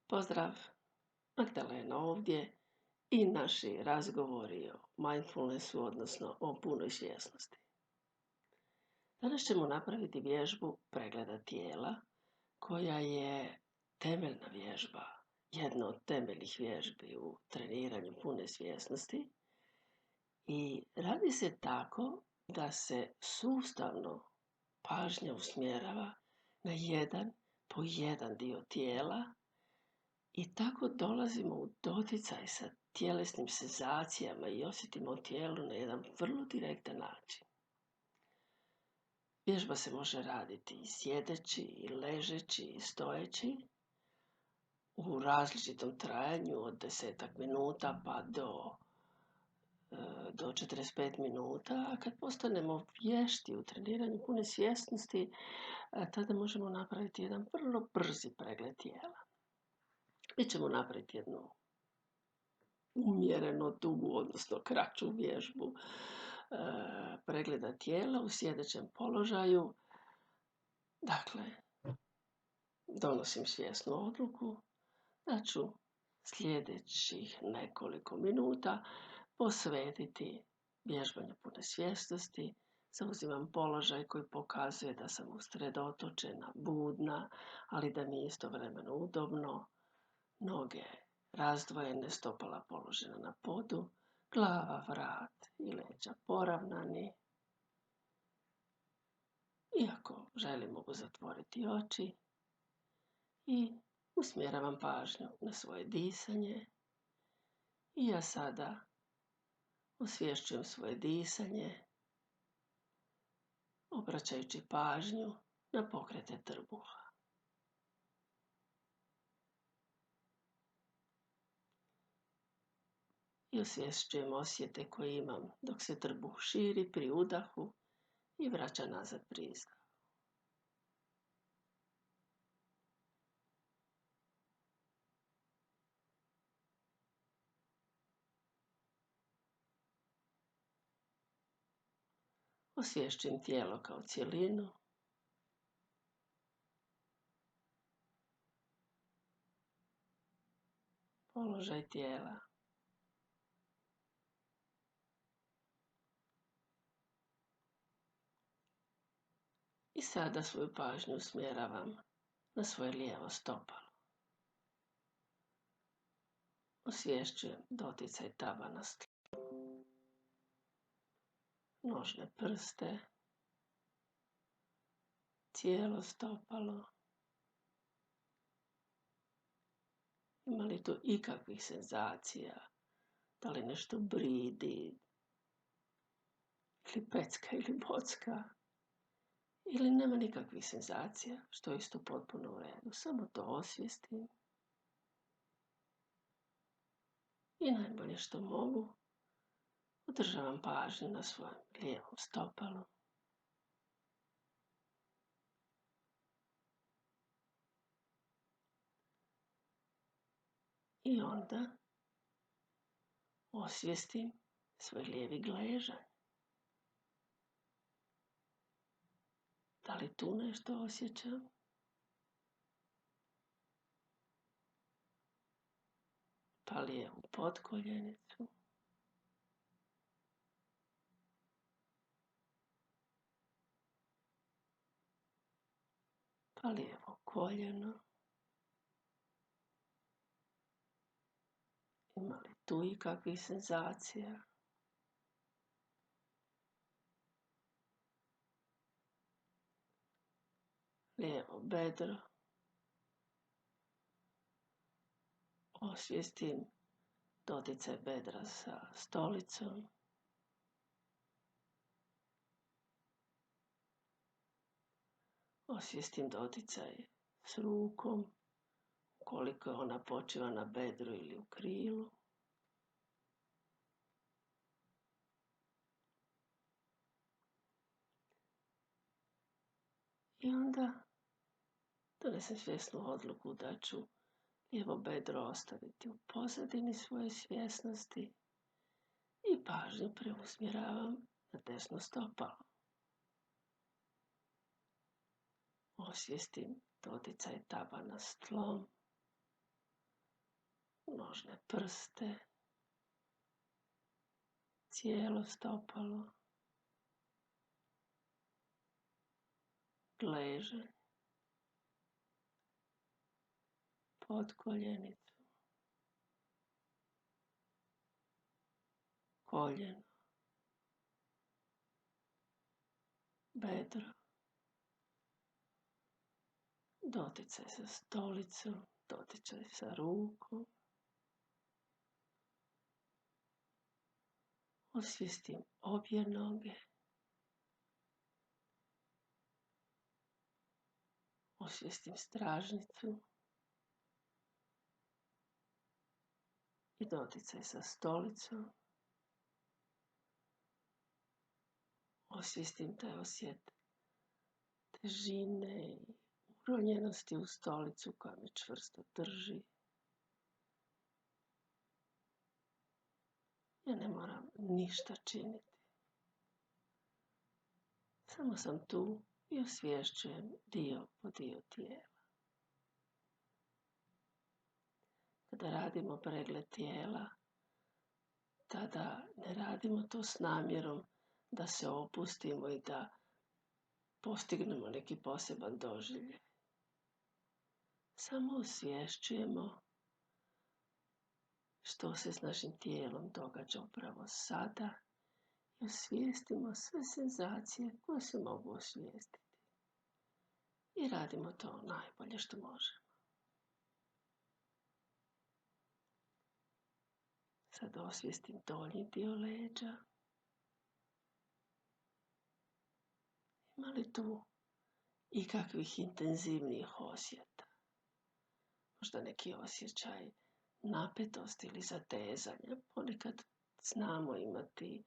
Pozdrav, Magdalena ovdje i naši razgovori o mindfulnessu, odnosno o punoj svjesnosti. Danas ćemo napraviti vježbu pregleda tijela, koja je temeljna vježba, jedna od temeljnih vježbi u treniranju pune svjesnosti. I radi se tako da se sustavno pažnja usmjerava na jedan po jedan dio tijela i tako dolazimo u doticaj sa tjelesnim senzacijama i osjetimo tijelo na jedan vrlo direktan način. Vježba se može raditi i sjedeći, i ležeći, i stojeći, u različitom trajanju od 10 minuta pa do 45 minuta, a kad postanemo vješti u treniranju pune svjesnosti, tada možemo napraviti jedan vrlo brzi pregled tijela. Mi ćemo napraviti jednu umjereno dugu, odnosno kraću vježbu pregleda tijela u sjedećem položaju. Dakle, donosim svjesnu odluku da ću sljedećih nekoliko minuta posvetiti vježbanju pune svjesnosti. Zauzimam položaj koji pokazuje da sam usredotočena, budna, ali da mi je istovremeno udobno. Noge razdvojene, stopala položena na podu, glava, vrat i leđa poravnani. Iako želim, mogu zatvoriti oči i usmjeravam pažnju na svoje disanje. I ja sada osvješćujem svoje disanje, obraćajući pažnju na pokrete trbuha. I osvješćujem osjete koje imam dok se trbuh širi pri udahu i vraća nazad pri izdahu. Osvješćujem tijelo kao cjelinu. Položaj tijela. I sada svoju pažnju usmjeravam na svoje lijevo stopalo. Osvješćujem doticaj tabana s tlom, nožne prste, cijelo stopalo. Ima li tu ikakvih senzacija? Da li nešto bridi? Ili pecka ili bocka? Ili nema nikakvih senzacija, što je isto potpuno u redu. Samo to osvijestim. I najbolje što mogu, održavam pažnju na svojem lijevom stopalu. I onda osvijestim svoj lijevi gležanj. Da li tu nešto osjećam? Pa lijevu potkoljenicu. Pa lijevo koljeno. Ima li tu ikakvih senzacija? Lijevo bedro. Osvijestim doticaj bedra sa stolicom. Osvijestim doticaj s rukom, koliko ona počiva na bedru ili u krilu. I onda donesem svjesnu odluku da ću lijevo bedro ostaviti u pozadini svoje svjesnosti i pažnju preusmjeravam na desno stopalo. Osvijestim doticaj tabana s tlom. nožne prste, cijelo stopalo, gležanj, potkoljenicu, koljeno, bedro, doticaj sa stolicom, doticaj sa rukom. Osvijestim obje noge, osvijestim stražnicu i doticaj sa stolicom. Osvijestim taj osjet težine i uronjenosti u stolicu koja me čvrsto drži. Ja ne moram ništa činiti. Samo sam tu i osvješćujem dio po dio tijela. Kada radimo pregled tijela, tada ne radimo to s namjerom da se opustimo i da postignemo neki poseban doživljaj. Samo osvješćujemo što se s našim tijelom događa upravo sada i osvijestimo sve senzacije koje se mogu osvijestiti. I radimo to najbolje što možemo. Sad osvijestim donji dio leđa. Ima li tu ikakvih intenzivnijih osjeta? Možda neki osjećaj napetosti ili zatezanja. Ponekad znamo imati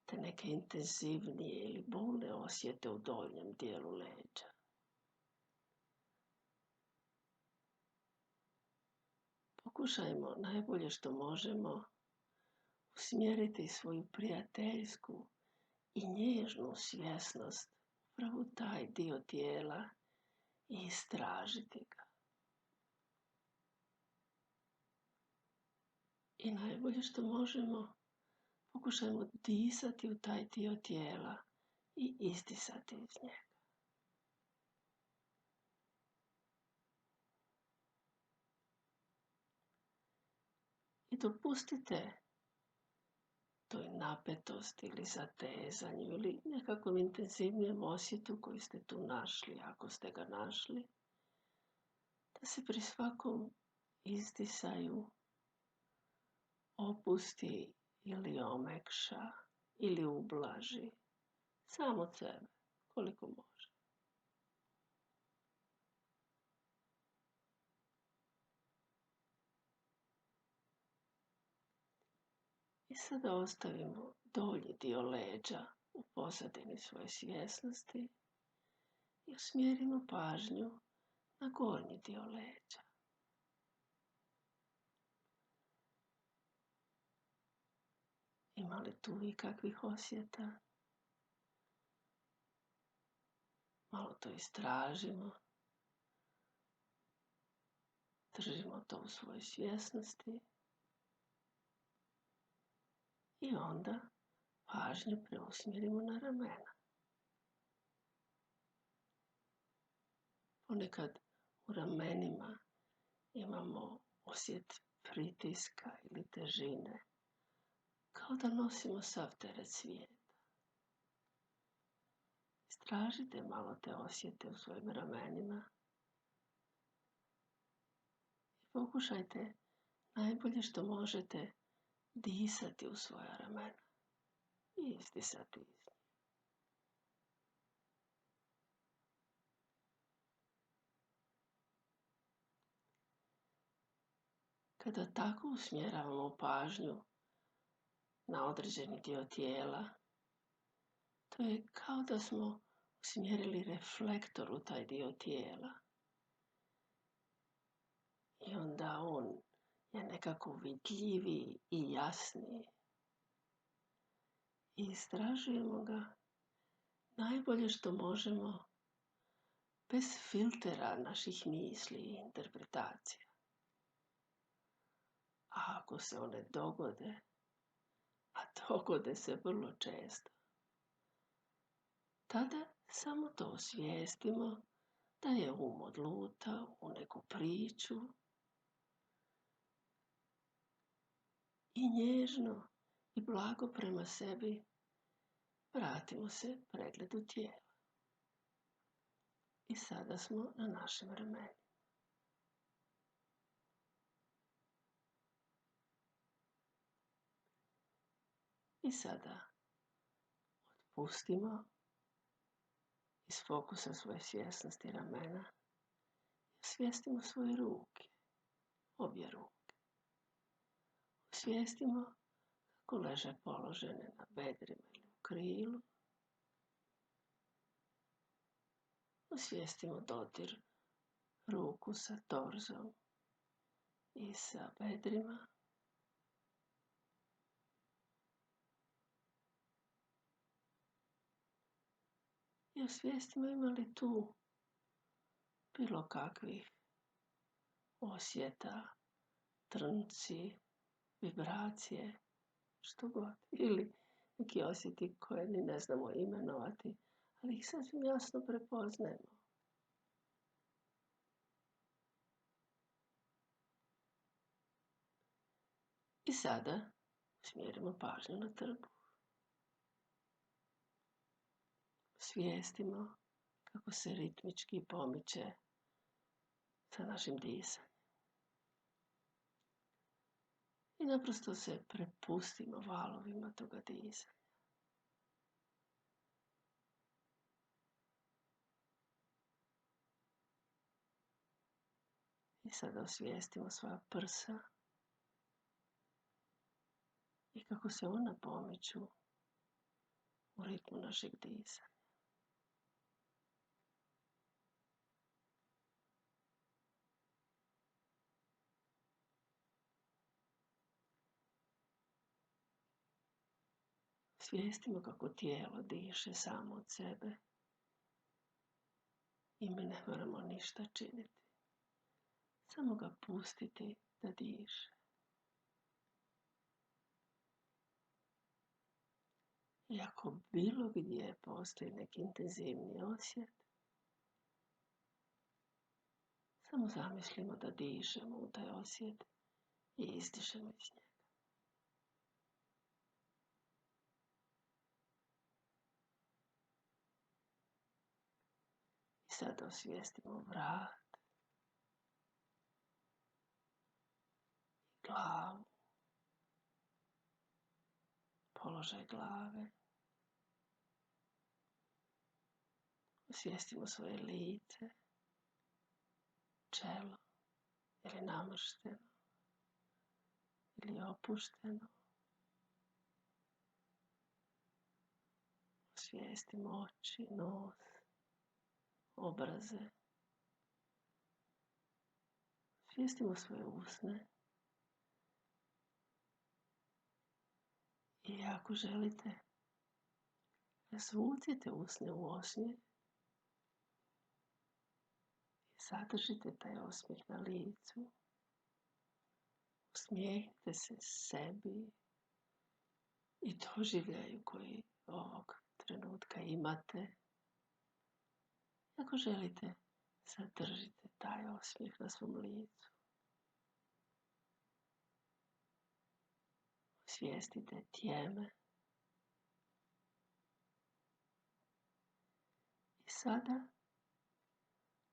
te neke intenzivnije ili bolne osjete u donjem dijelu leđa. Pokušajmo najbolje što možemo usmjeriti svoju prijateljsku i nježnu svjesnost upravo u taj dio tijela i istražiti ga. I najbolje što možemo, pokušajmo disati u taj dio tijela i izdisati iz njega. I dopustite toj napetosti ili zatezanju ili nekakvom intenzivnijem osjetu koji ste tu našli, ako ste ga našli, da se pri svakom izdisaju opusti ili omekša ili ublaži samo od sebe, koliko može. I sada ostavimo donji dio leđa u pozadini svoje svjesnosti i usmjerimo pažnju na gornji dio leđa. Ima li tu ikakvih osjeta? Malo to istražimo. Držimo to u svojoj svjesnosti. I onda pažnju preusmjerimo na ramena. Ponekad u ramenima imamo osjet pritiska ili težine, kao da nosimo sav teret svijeta. Istražite malo te osjete u svojim ramenima i pokušajte najbolje što možete disati u svoja ramena i izdisati iz njih. Kada tako usmjeravamo pažnju na određeni dio tijela, to je kao da smo usmjerili reflektor u taj dio tijela. I onda on je nekako vidljiviji i jasniji. I istražujemo ga najbolje što možemo, bez filtera naših misli i interpretacija. A ako se one dogode, a dogode se vrlo često, tada samo to osvijestimo da je odlutao u neku priču i nježno i blago prema sebi vratimo se pregledu tijela. I sada smo na našem ramenima. I sada otpustimo iz fokusa svoje svjesnosti ramena i osvijestimo svoje ruke, obje ruke. Osvijestimo kako leže položene na bedrima ili u krilu. Osvijestimo dodir ruku sa torzom i sa bedrima. I osvijestimo ima li tu bilo kakvih osjeta, trnci, vibracije, što god. Ili neki osjeti koje ni ne znamo imenovati, ali ih sasvim jasno prepoznajemo. I sada usmjerimo pažnju na trbuh. Svijestimo kako se ritmički pomiče sa našim disanjem. I naprosto se prepustimo valovima toga disanja. I sada osvijestimo svoja prsa i kako se ona pomiču u ritmu našeg disanja. Svijestimo kako tijelo diše samo od sebe i mi ne moramo ništa činiti. Samo ga pustiti da diše. I ako bilo gdje postoji neki intenzivni osjet, samo zamislimo da dišemo u taj osjet i izdišemo iz njega. I sada osvijestimo vrat, glavu, položaj glave. Osvijestimo svoje lice, čelo, ili namršteno, ili opušteno. Osvijestimo oči, nos, obraze. Osvijestimo svoje usne. I ako želite, razvucite usne u osmijeh i zadržite taj osmijeh na licu. Usmijehnite se sebi i doživljaju koji ovog trenutka imate. Ako želite, zadržite taj osmijeh na svom licu. Osvijestite tijeme. I sada,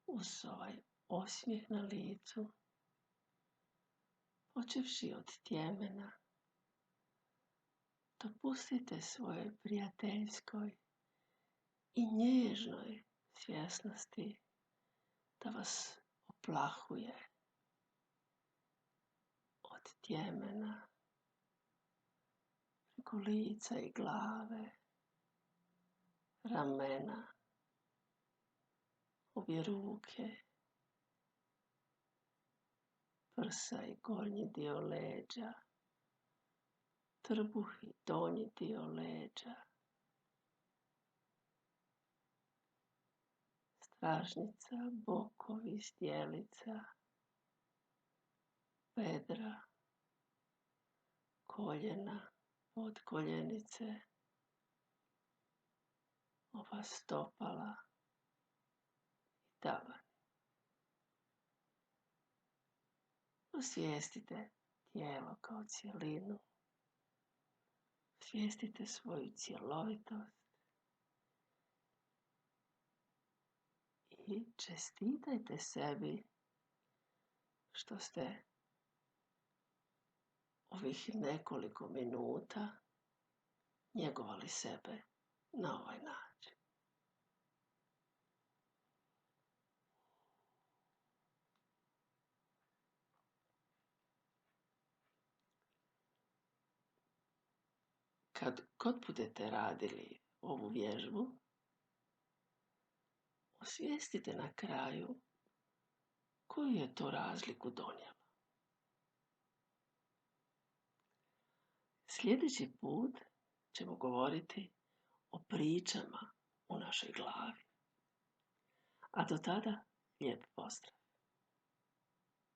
uz ovaj osmijeh na licu, počevši od tjemena, dopustite svojoj prijateljskoj i nježnoj svjesnosti da vas oplahuje od tjemena preko lica i glave, ramena, obje ruke, prsa i gornji dio leđa, trbuh i donji dio leđa, stražnjica, bokovi, zdjelica, bedra, koljena, od koljenice, ova stopala i tavan. Osvijestite tijelo kao cjelinu, osvijestite svoju cjelovitost i čestitajte sebi što ste ovih nekoliko minuta njegovali sebe na ovaj način. Kad god budete radili ovu vježbu, osvijestite na kraju koju je to razliku donijela. Sljedeći put ćemo govoriti o pričama u našoj glavi. A do tada, lijep pozdrav!